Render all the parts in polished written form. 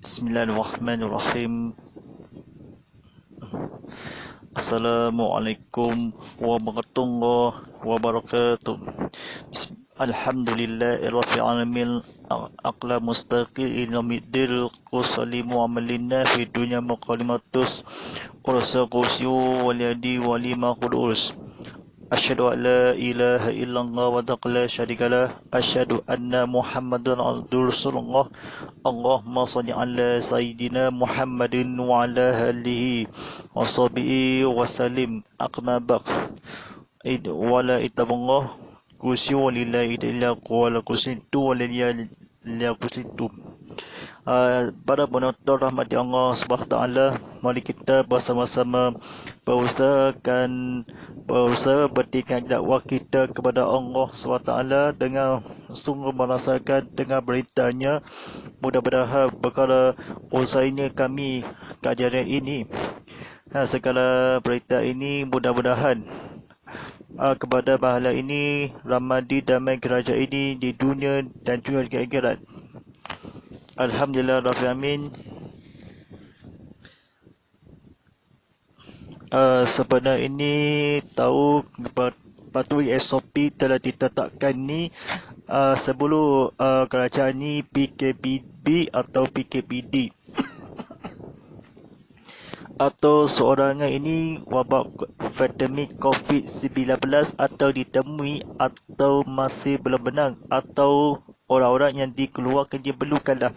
Bismillahirrahmanirrahim. Assalamualaikum warahmatullahi wabarakatuh. Alhamdulillahirabbil alamin. Aqla mustaqil ilamiddil qusalimu amalina fi dunya maqalimatus ursa qusyu waliyadi walima qudus. Asyhadu an la ilaha illallah wa la syarika lah. Asyhadu anna Muhammadan abduhu rasulullah. Allahumma shalli ala sayyidina Muhammadin wa ala alihi wa sahbihi wa sallim. Aqma baq. Wala itabullah kursi walillahi illa qawla kursitu walillahi kursitu. Para penonton rahmati Allah SWT, mari kita bersama-sama berusaha bertingkat dakwah kita kepada Allah SWT dengan sungguh merasakan dengan beritanya. Mudah-mudahan perkara usahanya kami kajian ini, segala berita ini mudah-mudahan kepada pahala ini ramadi damai kerajaan ini di dunia dan juga di akhirat. Alhamdulillah Rabbil Alamin. Sebenarnya ini tahu patuhi SOP telah ditetapkan ni sebelum kerajaan ni PKPD atau PKPD atau seorang ini wabak pandemik COVID-19 atau ditemui atau masih belum menang atau orang-orang yang dikeluarkan dia perlukanlah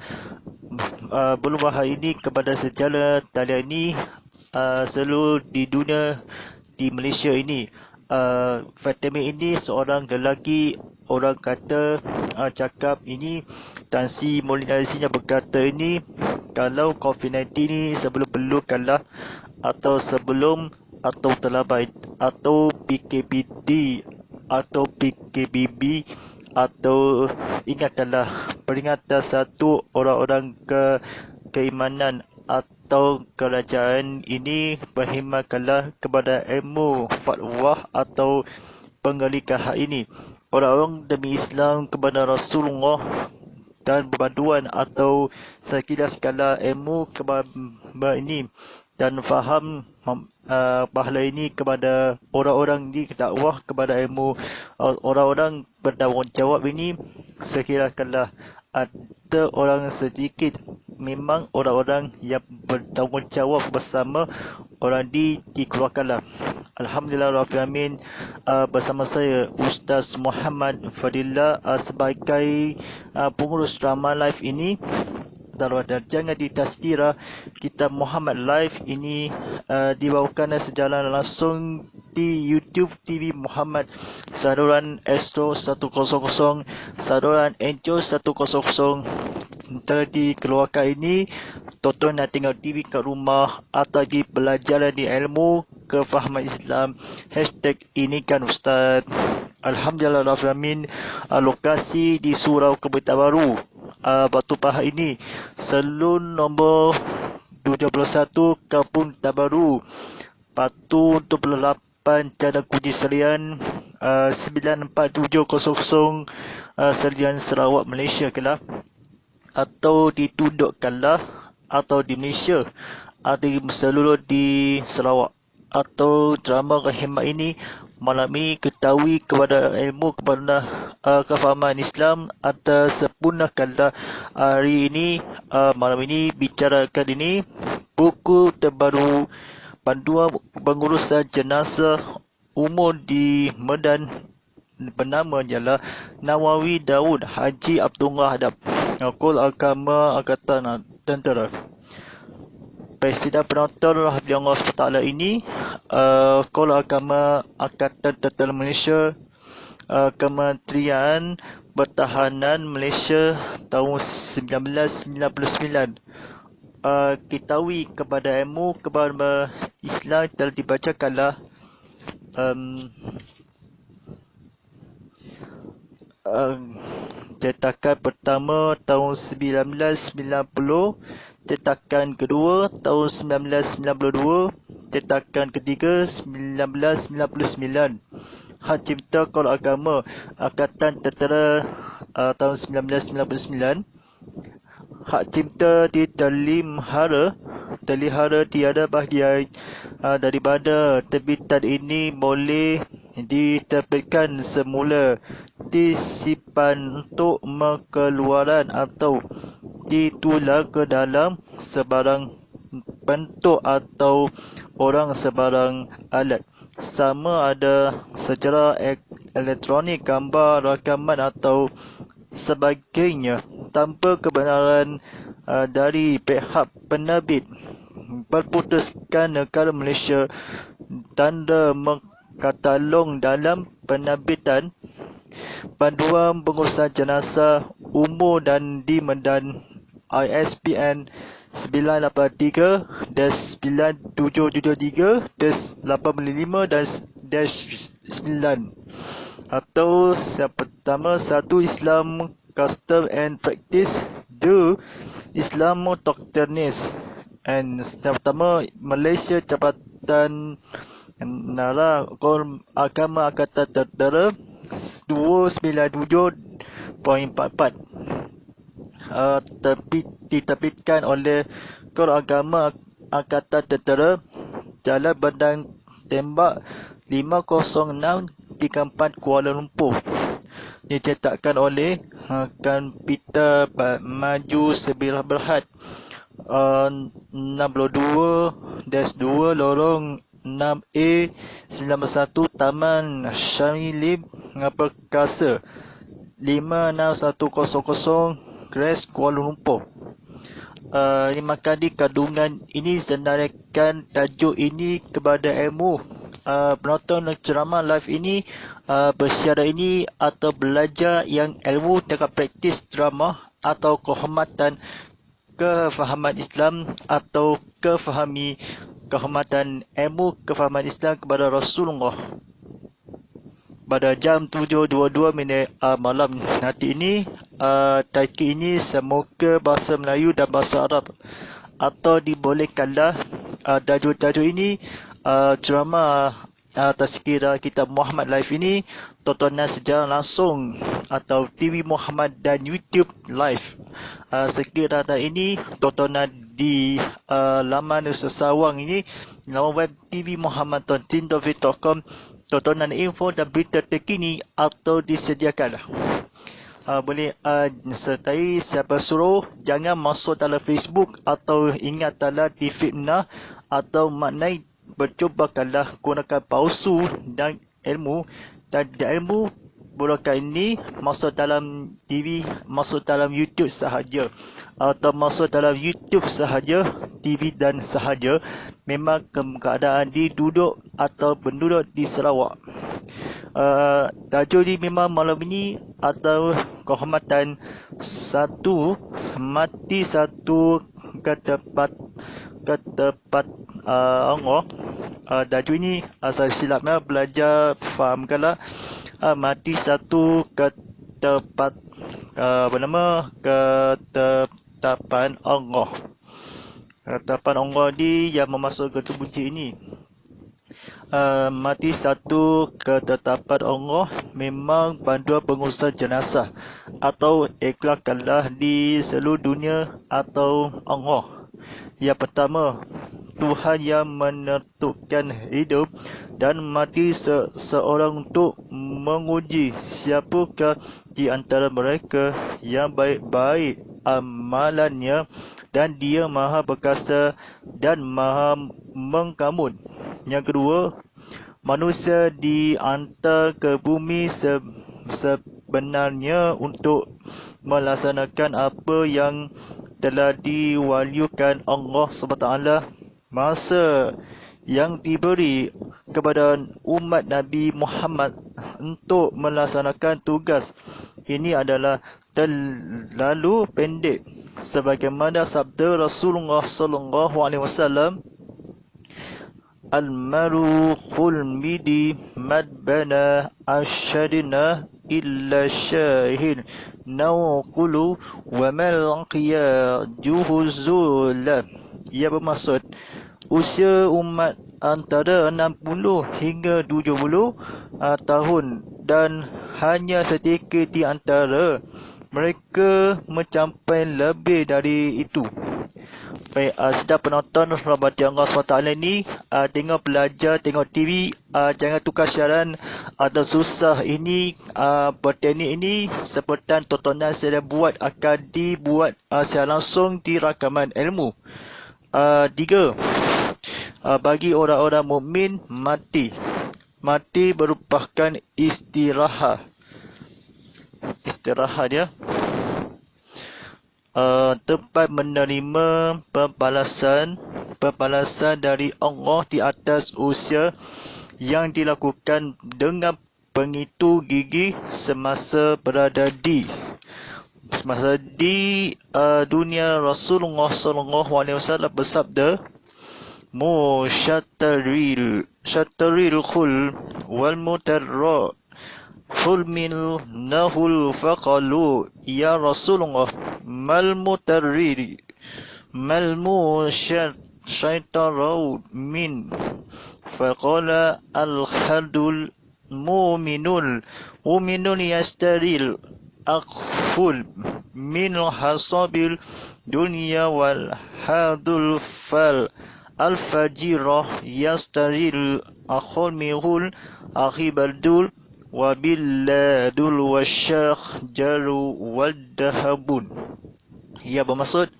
belum hari ini kepada sejarah talian ini seluruh di dunia di Malaysia ini. Pandemik ini seorang lelaki orang kata cakap ini Tan Sri Mulyani berkata ini kalau COVID-19 ni sebelum perlukanlah atau sebelum atau terlambat atau PKPD atau PKBB atau ingatkanlah peringatan satu orang-orang keimanan atau kerajaan ini berkhidmatkanlah kepada ilmu fatwa atau penggalikan hak ini orang-orang demi Islam kepada Rasulullah dan berpanduan atau sekilas skala ilmu kepada ini dan faham pahala ini kepada orang-orang di dakwah kepada ilmu orang-orang bertanggungjawab ini sekiranya ada orang sedikit memang orang-orang yang bertanggungjawab bersama orang dikeluarkanlah. Alhamdulillah Rabbil Alamin. Bersama saya Ustaz Muhammad Fadillah sebagai pengurus drama live ini. Dan jangan ditazkirah kitab Muhammad Live ini dibawakan sejalan langsung di YouTube TV Muhammad, saluran Astro 100, saluran Angel 100. Telah dikeluarkan ini tonton nak tengok TV kat rumah atau lagi belajar di ilmu kefahaman Islam. #ini kan Ustaz. Alhamdulillah Rabbil Alamin. Lokasi di Surau Kebayoran Baru, Batu Pahat ini, salon nombor 21, Kampung Tabaru, Batu 28, Jalan Kunci Selian 94700, Selian Sarawak, Malaysia kelah, atau ditundukkanlah atau di Malaysia atau seluruh di Sarawak atau drama Rahimah ini malam ini ketahui kepada ilmu kepada kefahaman Islam atau sempurnakanlah hari ini malam ini bicarakan ini buku terbaru panduan pengurusan jenazah umum di Medan, bernama ialah Nawawi Daud Haji Abdullah Hadab, Kul Agama Angkatan Tentera. Presiden penonton Rahmatullah SWT ini Kul Agama Angkatan Tentera Malaysia, Kementerian Pertahanan Malaysia tahun 1999. Ketahui kepada ilmu kepada Islam telah dibacakanlah cetakan pertama tahun 1990, cetakan kedua tahun 1992, cetakan ketiga 1999. Hak Cipta Kol Agama Angkatan Tentera tahun 1999. hak cipta terlihara tiada bahagian daripada terbitan ini boleh diterbitkan semula tisipan untuk keluaran atau ditular ke dalam sebarang bentuk atau orang sebarang alat, sama ada secara elektronik, gambar, rakaman atau sebagainya, tanpa kebenaran dari pihak penerbit. Berputuskan negara Malaysia tanda mengkatalog dalam penerbitan Panduan Pengurusan Jenazah Umum dan di Medan ISBN 983-9773-85-9 atau yang pertama 1 Islam Custom and Practice, 2 Islam Doctrines, and yang pertama Malaysia Jabatan Nara Agama Angkatan Tentera 297.44 diterbitkan oleh Kor Agama Angkatan Tentera, Jalan Bendang Tembak 50634 Kuala Lumpur. Dicetakkan oleh Kan Peter Maju Sebilah Berhad 62-2 lorong 6A 91 Taman Syamilib Perkasa 56100 Grace Kuala Lumpur. Lima kali kandungan ini senaraikan tajuk ini kepada ilmu. Penonton ceramah live ini bersiaran ini atau belajar yang ilmu tentang praktis ceramah atau kehormatan kefahaman Islam atau kehormatan ilmu kefahaman Islam kepada Rasulullah pada jam 7.22 malam nanti ini. Taiki ini semoga bahasa Melayu dan bahasa Arab atau dibolehkanlah tajuk-tajuk ini ceramah tazkirah kitab Muhammad live ini tontonan secara langsung atau TV Muhammad dan YouTube live. Sekiranya ini tontonan di laman Sesawang ini, laman web TV Muhammad.com, tontonan info dan berita terkini atau disediakan. Boleh sertai siapa suruh jangan masuk dalam Facebook atau ingat dalam fitnah atau maknai. Bercubakanlah gunakan palsu dan ilmu, dan ilmu gunakan ini masuk dalam TV, masuk dalam YouTube sahaja atau masuk dalam YouTube sahaja, TV dan sahaja. Memang keadaan di duduk atau penduduk di Sarawak. Tajuk ini memang malam ini atau kehormatan satu mati satu ke tepat Allah. Tajuk ini asal silapnya belajar fahamkanlah. Mati satu ke tepat ketetapan Allah. Ketetapan Allah di yang memasuk ke tubuh ini. Mati satu ketetapan Allah memang panduan pengurusan jenazah atau ikhlakanlah di seluruh dunia atau Allah. Yang pertama, Tuhan yang menentukan hidup dan mati seseorang untuk menguji siapakah di antara mereka yang baik-baik amalannya, dan Dia Maha Perkasa dan Maha Mengkamun. Yang kedua, manusia dihantar ke bumi sebenarnya untuk melaksanakan apa yang telah diwahyukan Allah SWT, masa yang diberi kepada umat Nabi Muhammad untuk melaksanakan tugas ini adalah terlalu pendek, sebagaimana sabda Rasulullah SAW, Al-maru khulmidi madbana asyadina illa syahid nawqulu wa malqiya juhuzula. Ia bermaksud usia umat antara 60 hingga 70 tahun, dan hanya sedikit di antara mereka mencapai lebih dari itu. Baik, sedap penonton rahmati Allah SWT ni, tengok belajar, tengok TV, jangan tukar siaran atau susah ini, berteknik ini seperti tontonan saya buat akan dibuat secara langsung di rakaman ilmu. 3. Bagi orang-orang mukmin mati. Mati merupakan istirahat. Istirahat dia. Tempat menerima pembalasan dari Allah di atas usia yang dilakukan dengan pengitu gigi semasa berada di dunia. Rasulullah SAW bersabda, Syataril khul wal mutarra Hulmil nahul faqalu ya Rasulullah mal mutarriri mal syaitarau min faqala al hadul mu'minun yastaril akhul min hasabil dunya wal hadul fal al fajirah yastaril akhul mihul akhibadul wabilladul wasyakjaru waddahabun. Ia bermaksud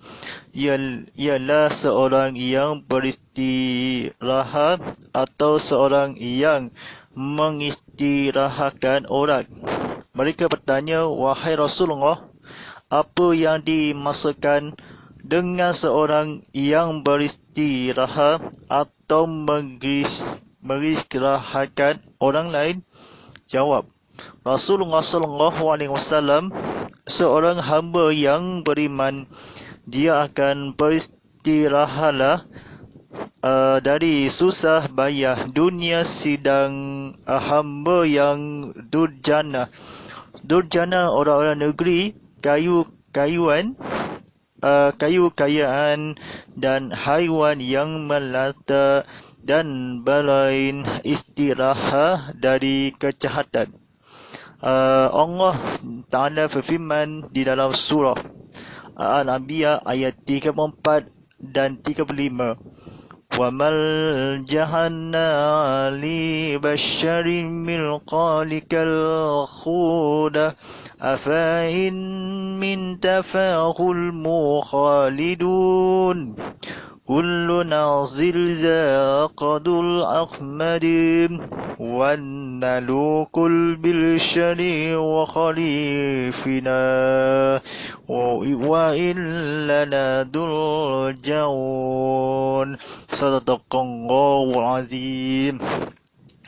ialah seorang yang beristirahat atau seorang yang mengistirahatkan orang. Mereka bertanya, wahai Rasulullah, apa yang dimaksudkan dengan seorang yang beristirahat atau mengistirahatkan orang lain? Jawab, Rasulullah SAW, seorang hamba yang beriman, dia akan beristirahatlah dari susah payah dunia, sidang hamba yang durjana. Durjana orang-orang negeri, kayu-kayaan dan haiwan yang melata dan berlain istirahat dari kejahatan. Allah Ta'ala berfirman di dalam surah Al-Anbiya ayat 34 dan 35. وَمَا الْجَهَنَّا لِبَشَّرٍ مِّنْ قَالِكَ الْخُودَ أَفَإِنْ مِنْ تَفَاهُ الْمُخَالِدُونَ كُلُّ نَازِلْ زَاقَدُ الْأَحْمَدِ وَالنَّلُوكُ الْبِلْشَرِ وَخَلِيفِنَا وَإِلَّنَا دُرْجَعُونَ. Sadaqallahul Azim.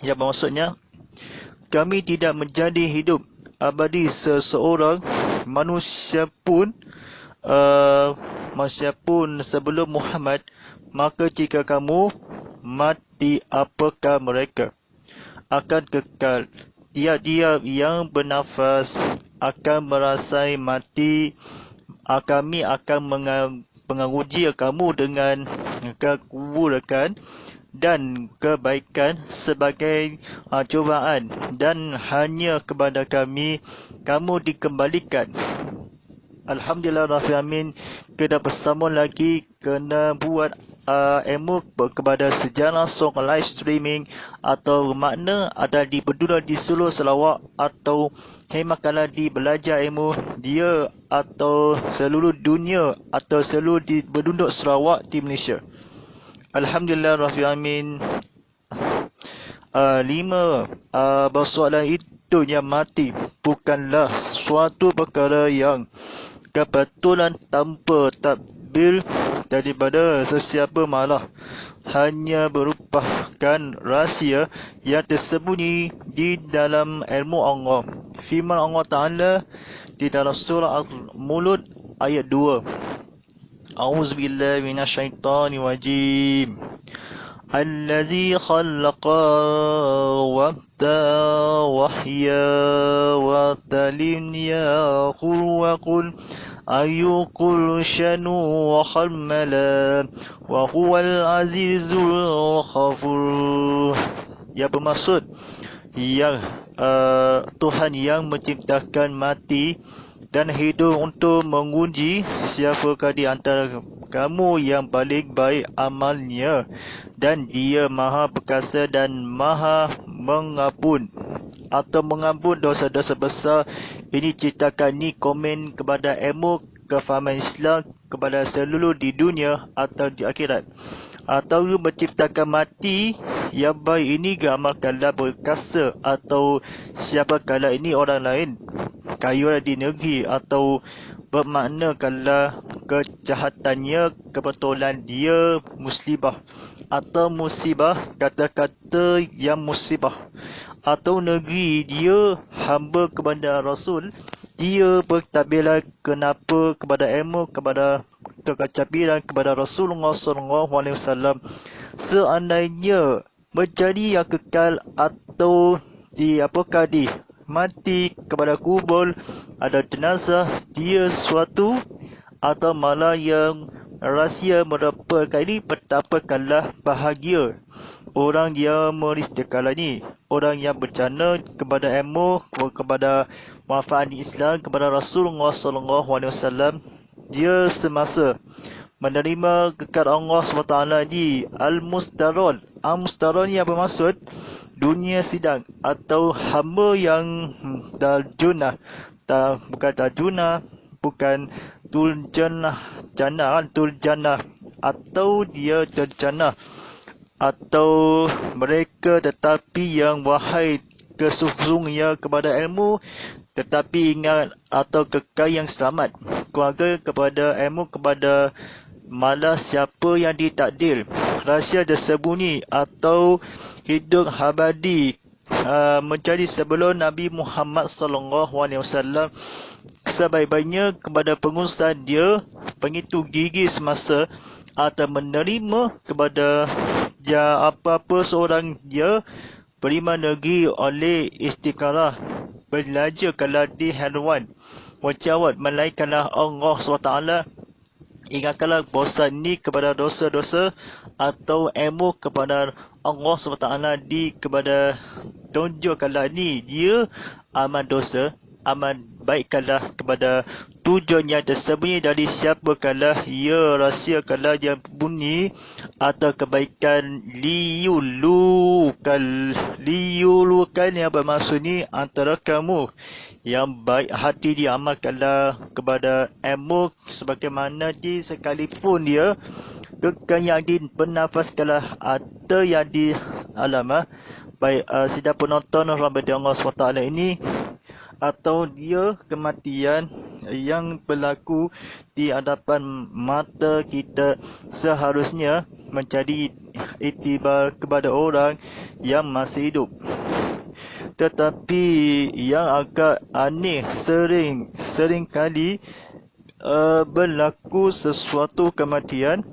Yang maksudnya, kami tidak menjadi hidup abadi seseorang manusia pun sebelum Muhammad, maka jika kamu mati, apakah mereka akan kekal? Tiap-tiap yang bernafas akan merasai mati. Kami akan menguji kamu dengan keburukan dan kebaikan sebagai cubaan, dan hanya kepada kami kamu dikembalikan. Alhamdulillah Rabbil Alamin, kita bersama lagi kena buat ilmu kepada sejarah langsung live streaming atau makna ada di berdua di seluruh Sarawak atau hemakala di belajar ilmu dia atau seluruh dunia atau seluruh di berduduk Sarawak di Malaysia. Alhamdulillah Rabbil Alamin. 5. Bersoalan itu yang mati bukanlah suatu perkara yang kebetulan tanpa takdir daripada sesiapa, malah hanya merupakan rahsia yang tersembunyi di dalam ilmu Allah. Firman Allah Ta'ala di dalam surah Al-Mulk ayat 2. A'udzubillahi minasyaitonirrajim. Allazi khalaqa wahya wa talin ya qul ayyukul shanu wa khamala wa huwal azizul ghafur. Yang bermaksud yang Tuhan yang menciptakan mati dan hidung untuk menguji siapakah di antara kamu yang paling baik amalnya, dan Dia Maha Perkasa dan Maha Mengampun atau mengampun dosa-dosa besar. Ini ceritakan ni komen kepada ilmu kefahaman Islam kepada seluruh di dunia atau di akhirat. Atau menciptakan mati yang baik ini gamalkanlah berkasa, atau siapakah ini orang lain kaya di negeri, atau bermakna kalau kejahatannya kebetulan dia musibah, atau musibah kata-kata yang musibah, atau negeri dia hamba kepada Rasul. Dia bertakbirlah kenapa kepada ilmu kepada kecapiran kepada Rasulullah SAW. Seandainya menjadi yang kekal atau apakah di mati kepada kubur ada jenazah dia suatu, atau malah yang rahsia merupakan ini, betapakah bahagia orang yang meristiqalah ni, orang yang berjana kepada ilmu, kepada manfaat Islam, kepada Rasulullah SAW. Dia semasa menerima kekal Allah SWT di Al-Mustaron. Al-Mustaron yang bermaksud dunia sidang, atau hamba yang darjunah, bukan darjunah, bukan turjanah, atau dia terjanah, atau mereka tetapi yang wahai kesungguhnya kepada ilmu, tetapi ingat atau kekal yang selamat keluarga kepada ilmu, kepada malah siapa yang ditakdir rahsia tersembunyi atau hidup abadi menjadi sebelum Nabi Muhammad SAW. Sebaik-baiknya kepada pengusaha dia pengitu gigi semasa, atau menerima kepada dia apa-apa seorang dia beriman negeri oleh istiqarah belajar kalau di haiwan wajawat melainkanlah Allah SWT. Ingatkanlah bosan ni kepada dosa-dosa atau ilmu kepada Allah SWT di kepada tunjukkanlah ni dia amal dosa, amal baikkanlah kepada tujuan yang tersembunyi dari siapakah ia rahsiakanlah yang bunyi, atau kebaikan liulukan yang bermaksud ni antara kamu yang baik hati diamalkanlah kepada ilmu sebagaimana di sekalipun dia kekal yang bernafaskanlah atau yang di alamah baik sidang penonton rahmat Allah SWT ini, atau dia kematian yang berlaku di hadapan mata kita seharusnya menjadi iktibar kepada orang yang masih hidup. Tetapi yang agak aneh, sering kali berlaku sesuatu kematian,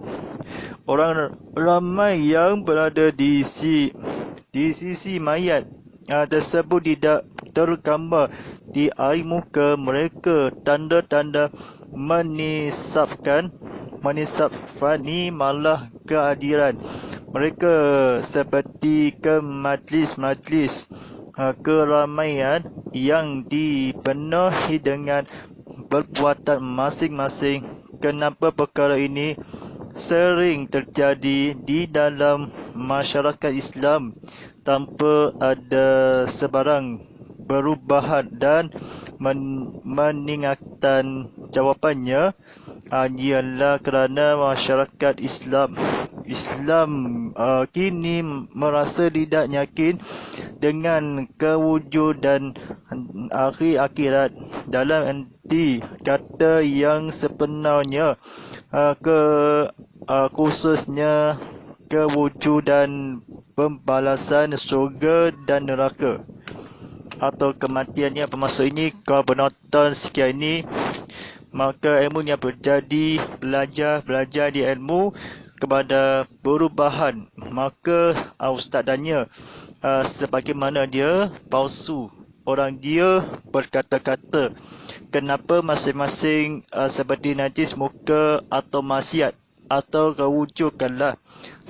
orang ramai yang berada di sisi mayat tersebut tidak tergambar di air muka mereka tanda-tanda menisabkan ni malah kehadiran mereka, seperti ke majlis-majlis keramaian yang dipenuhi dengan perbuatan masing-masing. Kenapa perkara ini sering terjadi di dalam masyarakat Islam tanpa ada sebarang perubahan dan meningkatkan jawapannya ialah kerana masyarakat Islam kini merasa tidak yakin dengan kewujudan akhirat dalam arti kata yang sebenarnya, khususnya kewujudan pembalasan syurga dan neraka atau kematiannya. Bermaksud ini, kalau penonton sekian ini, maka ilmu yang berjadi belajar di ilmu kepada perubahan, maka ustaz tanya sebagaimana dia palsu, orang dia berkata-kata kenapa masing-masing seperti najis muka atau maksiat atau kewujudkanlah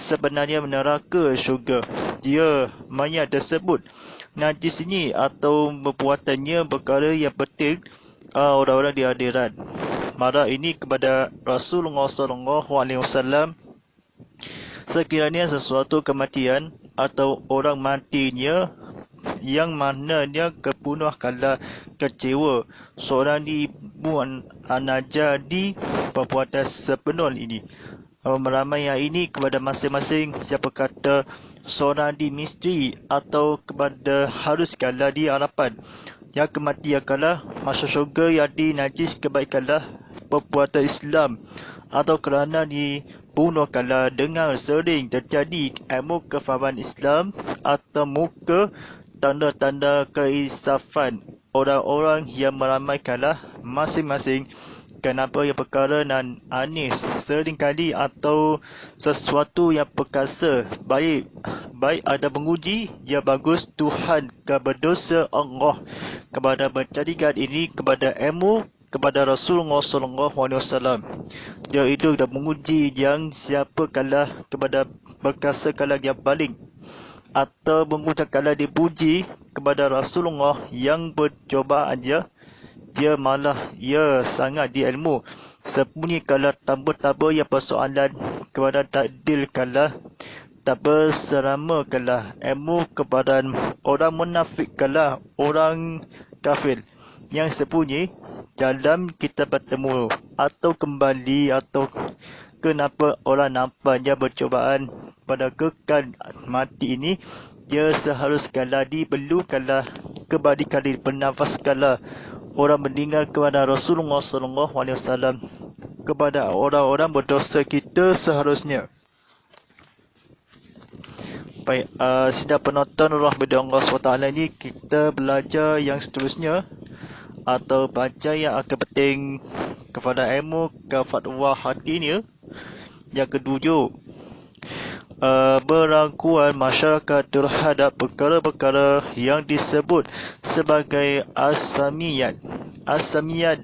sebenarnya neraka syurga. Dia mayat tersebut najis ini atau perbuatannya perkara yang penting orang-orang di akhirat. Marah ini kepada Rasulullah SAW, sekiranya sesuatu kematian atau orang matinya yang mananya kepunuh kala kecewa seorang di buan anajadi perbuatan sepenuh ini. Meramai yang ini kepada masing-masing siapa kata seorang di misteri atau kepada harus kala di harapan yang kematian kala masuk syurga yang di najis kebaikanlah perbuatan Islam atau kerana dibunuh kala dengar sering terjadi ilmu kefahaman Islam atau muka tanda-tanda keinsafan orang-orang yang meramaikanlah masing-masing kenapa yang perkara nan anis seringkali atau sesuatu yang perkasa baik ada menguji yang bagus Tuhan keberdosa Allah kepada menjadikan ini kepada ilmu kepada Rasulullah SAW. Dia itu dah menguji yang siapa kalah kepada perkasa kalah yang paling atau mengucap kalah dipuji kepada Rasulullah yang percobaan dia malah ia sangat di ilmu sembunyi kalah tambah-tambah yang persoalan kepada takdil kalah tak berserama kalah ilmu kepada orang munafik kalah orang kafir yang sembunyi dalam kita bertemu atau kembali atau kenapa orang nampaknya bercobaan pada kekal mati ini dia seharusnya diperlukanlah kebalikan bernafaskanlah orang mendengar kepada Rasulullah SAW kepada orang-orang berdosa kita seharusnya. Baik, sidang penonton rahmat Allah SWT ini kita belajar yang seterusnya atau baca yang akan penting kepada ilmu ke fatwa hati ini. Yang ketujuh, berangkuhan masyarakat terhadap perkara-perkara yang disebut sebagai asamiyat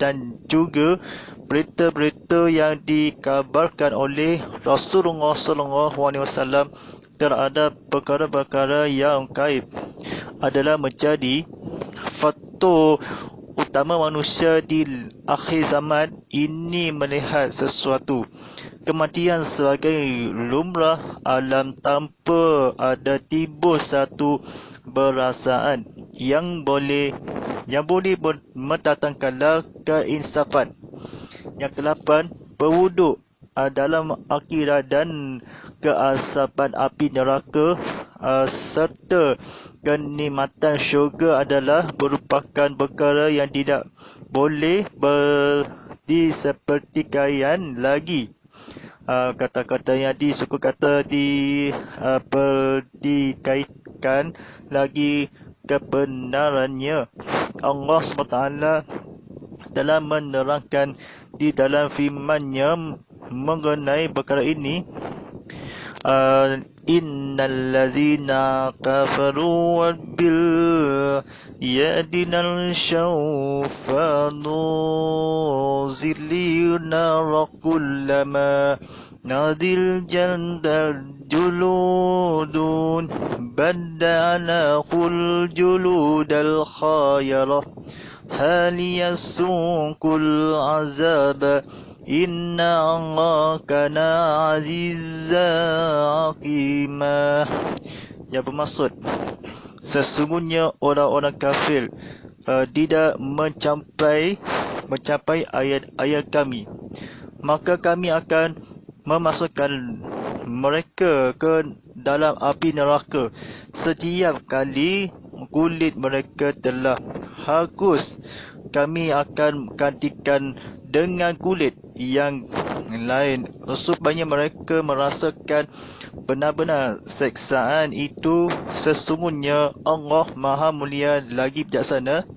dan juga berita-berita yang dikabarkan oleh Rasulullah SAW terhadap perkara-perkara yang gaib adalah menjadi faktor utama manusia di akhir zaman ini melihat sesuatu kematian sebagai lumrah alam tanpa ada timbul satu perasaan yang boleh mendatangkanlah keinsafan. Yang ke-8, berwuduk dalam akhirat dan keasapan api neraka serta kenikmatan syurga adalah merupakan perkara yang tidak boleh disepertikan lagi. Kata-kata yang suku kata dikaitkan lagi kebenarannya. Allah SWT telah menerangkan di dalam firman-Nya mengenai perkara ini. Innal ladzina kafaru bil yadinal syawfanu zillina rakullama nadil jandal juludun badana khul juludal khayarah hal yasukul azab Inna Allah kana azizza hakimah. Yang bermaksud sesungguhnya orang-orang kafir tidak mencapai ayat-ayat kami, maka kami akan memasukkan mereka ke dalam api neraka setiap kali kulit mereka telah hangus. Kami akan gantikan dengan kulit yang lain supaya mereka merasakan benar-benar seksaan itu. Sesungguhnya Allah Maha Mulia lagi bijaksana.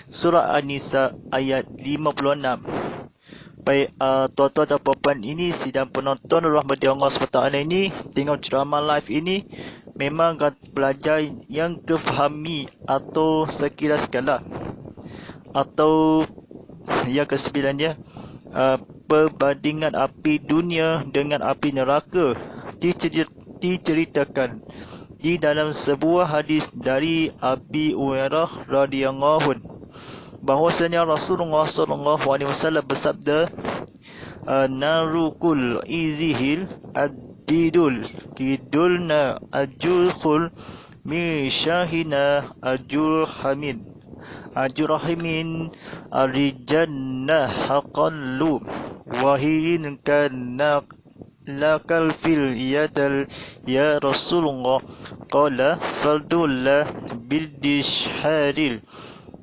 Surah An-Nisa ayat 56. Baik, tuan-tuan dan puan-puan, ini sidang penonton rahmati Allah SWT ini tengok ceramah live ini memang akan belajar yang kefahami atau sekira-sekala atau yang kesembilannya perbandingan api dunia dengan api neraka diceritakan di dalam sebuah hadis dari Abi Hurairah radhiyallahu anhu. bahwasanya Rasulullah SAW bersabda, narukul izihil ad-didul kidulna ajulkhul mishahina ajurhamin arijanna haqallu wahin kana lakal fil yadal ya Rasulullah qala fardullah bildishharil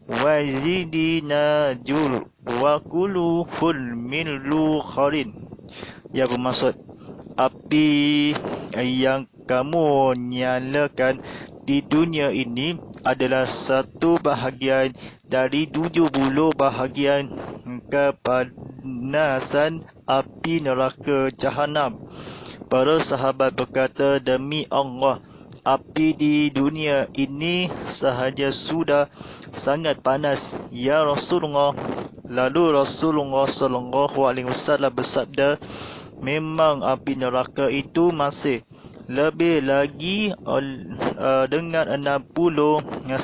wazidina jul wa kuluhul milu kharin. Ya, bermaksud api yang kamu nyalakan di dunia ini adalah satu bahagian dari 70 bahagian kepanasan api neraka Jahanam. Para sahabat berkata, demi Allah, api di dunia ini sahaja sudah sangat panas, ya Rasulullah. Lalu Rasulullah SAW bersabda, memang api neraka itu masih lebih lagi dengan 69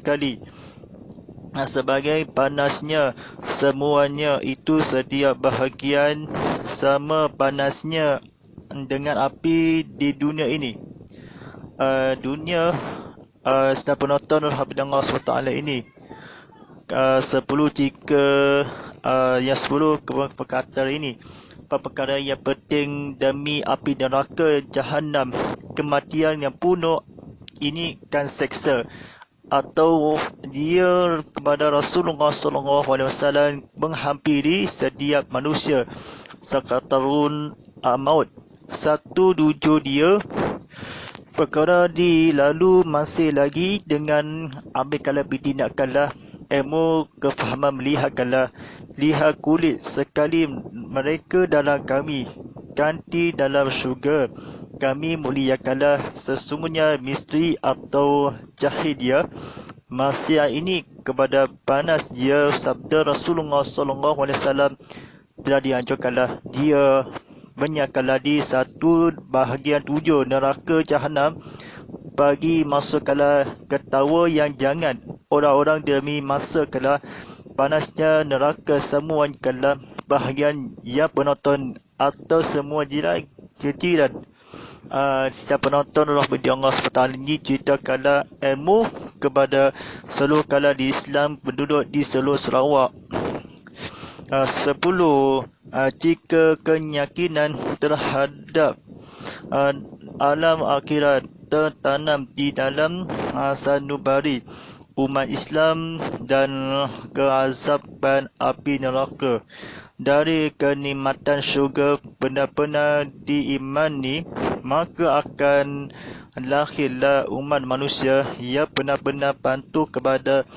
kali sebagai panasnya semuanya itu. Setiap bahagian sama panasnya dengan api di dunia ini. Sedang penonton Rahmat Allah SWT ini, 10 jika yang 10 perkara ini, perkara yang penting demi api neraka Jahanam. Kematian yang penuh ini kan seksa, atau dia kepada Rasulullah SAW menghampiri setiap manusia. Sakatarun maut, satu tuju dia. Perkara lalu masih lagi dengan ambilkanlah bertindakkanlah ilmu kefahaman, melihatkanlah, lihat kulit sekali mereka dalam kami, ganti dalam syurga kami muliakanlah. Sesungguhnya misteri atau jahiliyah masih ini kepada panas dia. Sabda Rasulullah SAW telah dihancurkanlah dia, menyiapkanlah di satu bahagian 7 neraka Jahanam, bagi masukkanlah ketawa yang jangan orang-orang demi masukkanlah panasnya neraka semuanya bahagian yang penonton atau semua jiran. Setiap penonton Rahmat Allah SWT ini ceritakanlah ilmu kepada seluruh kalangan di Islam penduduk di seluruh Sarawak. 10 jika keyakinan terhadap alam akhirat tertanam di dalam sanubari umat Islam dan keazaban api neraka. Dari kenikmatan syurga benar-benar diimani, maka akan lahirlah umat manusia yang benar-benar patuh kepada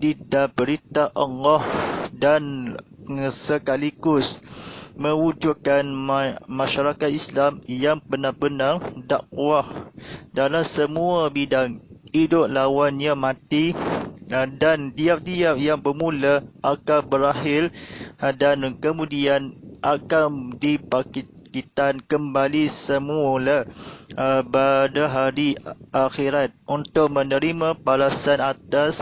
tidak berita Allah dan sekaligus mewujudkan masyarakat Islam yang benar-benar dakwah dalam semua bidang. Hidup lawannya mati, dan tiap-tiap yang bermula akan berakhir, dan kemudian akan dibangkitkan kembali semula pada hari akhirat untuk menerima balasan atas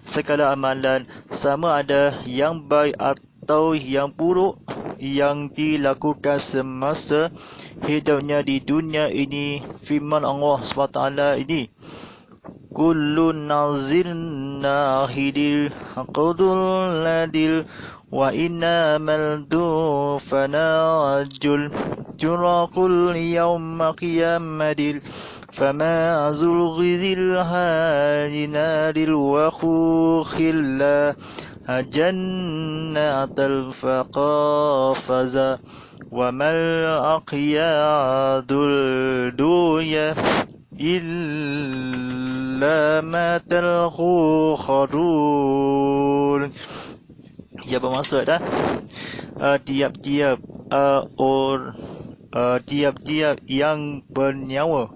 segala amalan, sama ada yang baik atau yang buruk yang dilakukan semasa hidupnya di dunia ini. Firman Allah SWT ini, kullu nazin nahidil qadul ladil wa inna maldu fanajul jurakul yawma qiyamadil fama azul ghizil hadinadil wa khukhillah jannatal faqafaza wa mal aqyadul duya illa matal kharun. Ia bermaksud tiap-tiap tiap-tiap yang bernyawa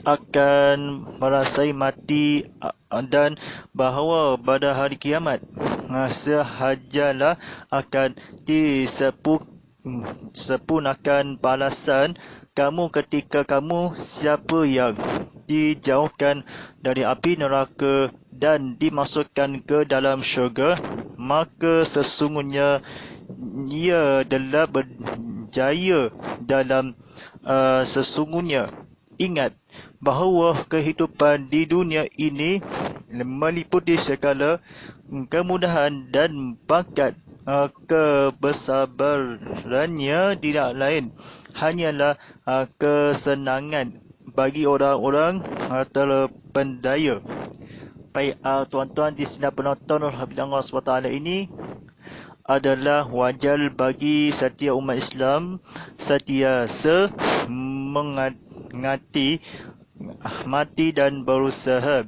akan merasai mati, dan bahawa pada hari kiamat sahajalah akan disempurnakan balasan kamu ketika kamu siapa yang dijauhkan dari api neraka dan dimasukkan ke dalam syurga, maka sesungguhnya ia telah berjaya dalam sesungguhnya. Ingat bahawa kehidupan di dunia ini meliputi segala kemudahan dan bakat. Kebersabarannya tidak lain hanyalah kesenangan bagi orang-orang terpendaya. Baik, tuan-tuan di sini penonton Allah SWT ini adalah wajar bagi setiap umat Islam sentiasa mengingati mati dan berusaha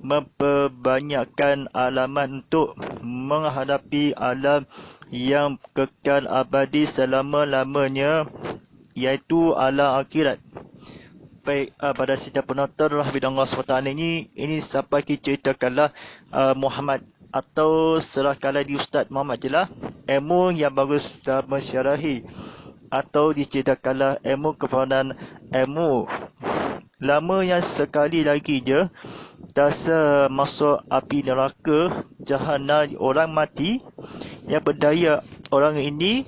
memperbanyakkan alamat untuk menghadapi alam yang kekal abadi selama-lamanya, iaitu alam akhirat. Baik, pada setiap penonton Allah SWT ini sampai kita ceritakanlah Muhammad atau serahkanlah di Ustaz Muhammad je lah ilmu yang bagus mensyarahi, atau diceritakanlah ilmu kepada ilmu lama yang sekali lagi je dasa masuk api neraka jahanam orang mati yang berdaya. Orang ini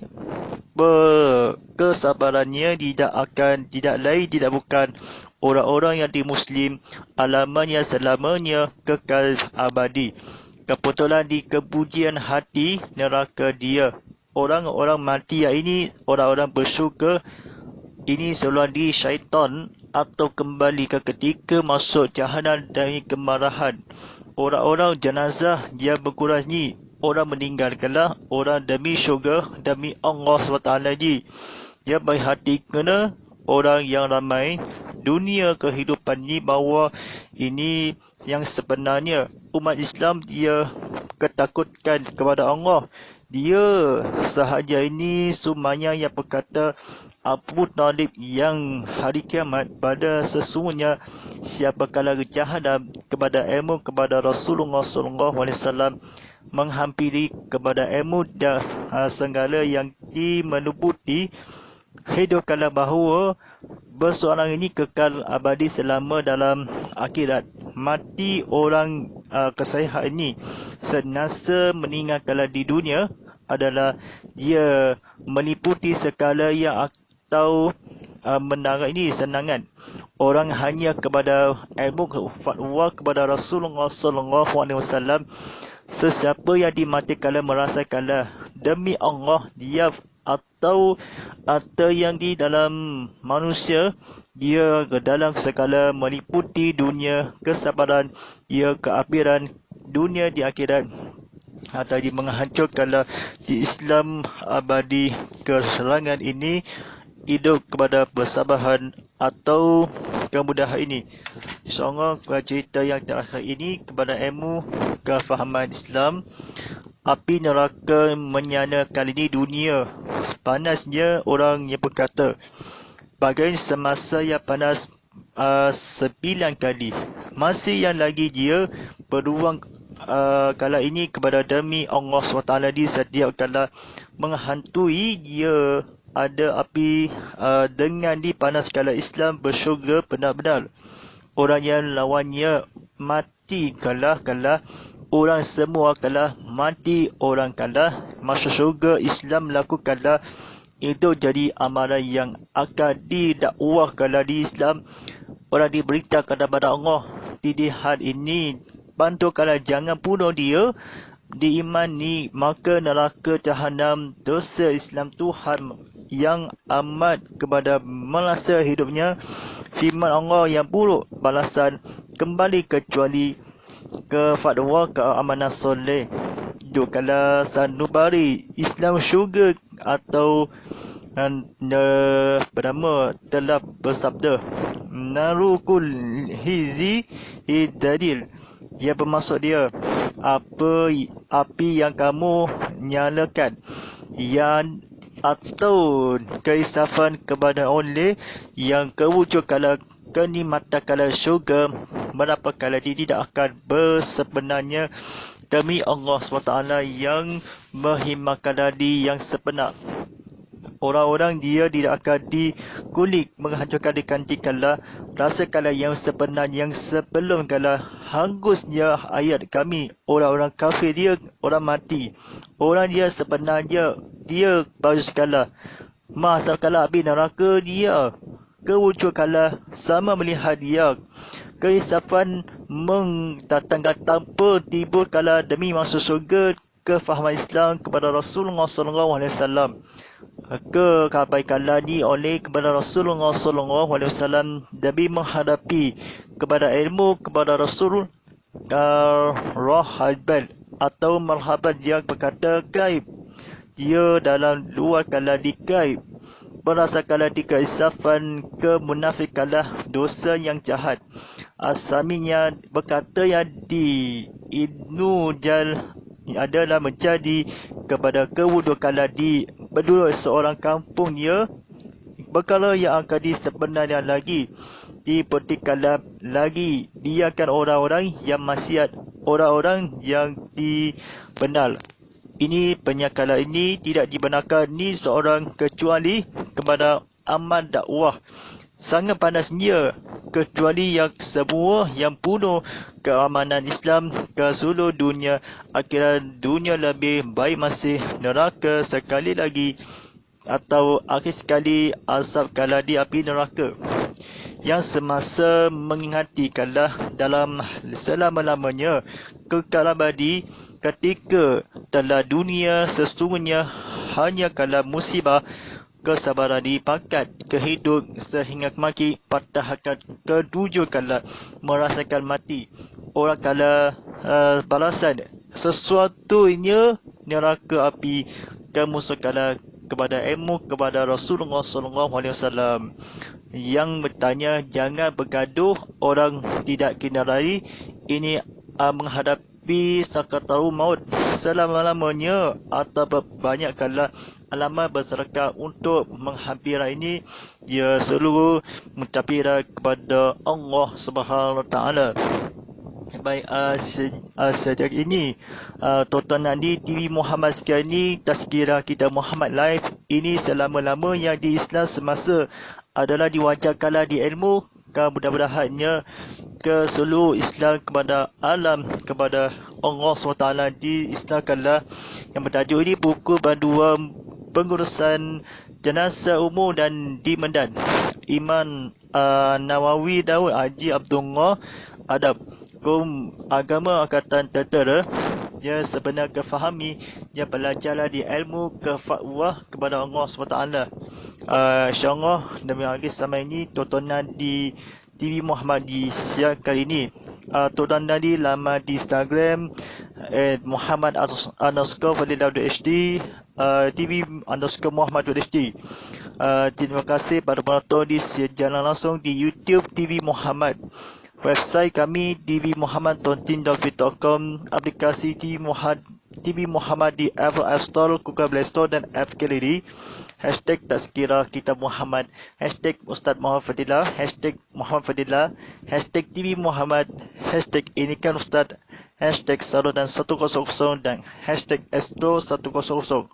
kesabarannya tidak lain tidak bukan orang-orang yang di Muslim alamannya selamanya kekal abadi. Kebetulan di kepujian hati neraka dia. Orang-orang mati yang ini orang-orang bersyukur ini seolah di syaitan atau kembali ke ketika masuk jahanam dari kemarahan. Orang-orang jenazah dia berkurangi. Orang meninggalkanlah orang demi syurga, demi Allah SWT ji. Dia berhati kena orang yang ramai dunia kehidupan ni bahawa ini yang sebenarnya umat Islam dia ketakutkan kepada Allah. Dia sahaja ini semuanya yang berkata Abu Talib yang hari kiamat pada sesungguhnya siapa kala jahanam kepada ilmu kepada Rasulullah SAW menghampiri kepada ilmu dan segala yang dimenubuti hidupkanlah bahawa berseorang ini kekal abadi selama dalam akhirat. Mati orang kesehatan ini senasa meninggalkanlah di dunia adalah dia meliputi segala yang atau menara ini senangan orang hanya kepada ilmu fatwa kepada Rasulullah SAW. Sesiapa yang dimatikanlah merasakanlah demi Allah dia atau yang di dalam manusia dia ke dalam segala meliputi dunia kesabaran dia keakhiran dunia di akhirat atau di menghancurkanlah di Islam abadi keserangan ini hidup kepada persabahan atau kemudahan ini. InsyaAllah cerita yang terakhir ini kepada ilmu kefahaman Islam. Api neraka menyana kali ini dunia. Panasnya orang yang berkata bagai semasa yang panas 9 kali. Masih yang lagi dia beruang kala ini kepada demi Allah SWT di setiap kala menghantui dia ada api dengan dipanas kala Islam bersyurga benar-benar. Orang yang lawannya mati kalah orang semua kalah mati orang kalah masuk syurga Islam lakukanlah itu jadi amalan yang akan didakwahkanlah di Islam. Orang diberitakan kepada Allah di hal ini bantukanlah jangan bunuh dia diimani maka neraka jahanam dosa Islam Tuhan yang amat kepada melasa hidupnya firman Allah yang buruk balasan kembali kecuali ke fatwa keamanan soleh. Dukala sanubari Islam syurga atau bernama telah bersabda narukul hizi hidadil dia bermaksud dia api yang kamu nyalakan yang atau keisafan kepada oleh yang kewujud kala kenikmatan kala syurga berapa kala dia tidak akan bersebenarnya demi Allah SWT yang menghimakan diri yang sebenar. orang-orang dia tidak akan dikulik menghancurkan dikantikanlah rasa kala yang sebenarnya yang sebelum kala hangusnya ayat kami orang-orang kafir dia orang mati orang dia sebenarnya dia baru sekala masa kala api neraka dia kewujud kala sama melihat dia keinsafan mendatangkan tanpa timbul kala demi masuk surga kefahaman Islam kepada Rasulullah SAW kekabaikan ni oleh kepada Rasulullah SAW demi menghadapi kepada ilmu kepada Rasul rahaban atau marhaban yang berkata gaib dia dalam luar kala di gaib berasa kala di keinsafan kemunafikanlah dosa yang jahat asaminya berkata yang di Ibnu Jal adalah menjadi kepada kewudu kala di berdua seorang kampung dia berkala yang akan sebenarnya lagi dipertikala lagi biarkan orang-orang yang maksiat orang-orang yang dibenal ini penyakala ini tidak dibenarkan ni seorang kecuali kepada amal dakwah sangat panasnya kecuali yang semua yang bunuh keamanan Islam ke seluruh dunia akhirat dunia lebih baik masih neraka sekali lagi atau akhir sekali azab kala di api neraka yang semasa mengingati kala dalam selama-lamanya kekal abadi ketika dalam dunia sesungguhnya hanya kala musibah kesabaran dipakat kehidup sehingga maki patah akan ketujuh kala merasakan mati orang kala balasan sesuatunya neraka api kemusuh kala kepada ilmu kepada Rasulullah SAW yang bertanya jangan bergaduh orang tidak kinalai ini menghadapi sakaratul maut selama-lamanya atau banyak kala alamat berseraka untuk menghampiri ini dia seluruh mencapira kepada Allah Subhanahu Wa Taala. Baik sejak ini tontonan di TV Muhammad sekian ini tazkirah kita Muhammad Live ini selama-lama yang di Islam semasa adalah diwajarkanlah di ilmu mudah-mudahannya ke seluruh Islam kepada alam kepada Allah SWT diislamkanlah yang bertajuk ini buku panduan pengurusan jenazah umum dan di Medan Iman Nawawi Daud Haji Abdullah Adab agama Angkatan Tentera dia sebenarnya kefahami dia belajarlah di ilmu kefakwah kepada Allah SWT InsyaAllah demi lagi sama ini tontonan di TV Muhammad di siang kali ini tontonan di lama di Instagram Muhammad_Fadilah.hd TV_Muhammad.hd terima kasih pada penonton di siaran langsung di YouTube TV Muhammad website kami tvmuhammad.com aplikasi TV Muhammad di Apple App Store, Google Play Store dan App Gallery hashtag tazkirah kita Muhammad hashtag Ustaz Muhammad Fadilah hashtag Muhammad Fadilah hashtag TV Muhammad hashtag ini kan Ustaz hashtag Saluran 100 dan hashtag Astro 100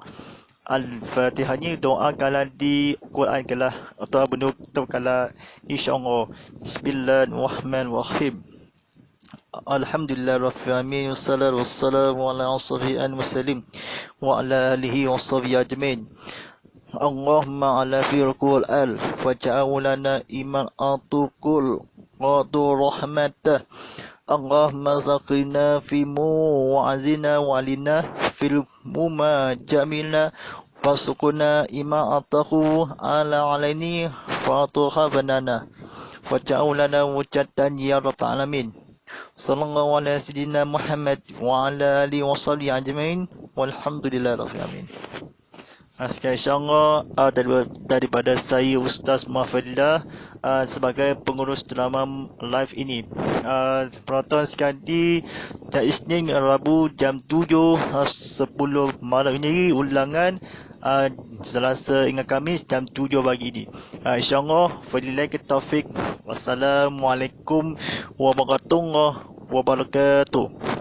Al-Fatihahnya doa kala di Quran kala atau bentuk kala insya-Allah. Bismillahirrahmanirrahim. Alhamdulillah rabbil alamin wassalatu wassalamu ala asyrafil mursalin wa ala alihi washabihi ajmain. Allahumma ala firqul al waj'alna iman atukul qadu rahmatah. Allahumma zakrina fi mu'azina walina fil muma jamilna wasukuna ima atahu ala alaini fatuha banana waja'ulana wujatan ya rabbal alamin sallallahu ala sayyidina Muhammad wa ala alihi wa sahbihi ajmain walhamdulillahi rabbil alamin. Sekian insyaAllah daripada saya Ustaz Muhammad sebagai pengurus drama live ini. Penonton sekali Isnin Rabu jam 7.10 malam ini ulangan Selasa hingga Khamis jam 7 pagi ini. InsyaAllah wabillahi taufik. Wassalamualaikum warahmatullahi wabarakatuh.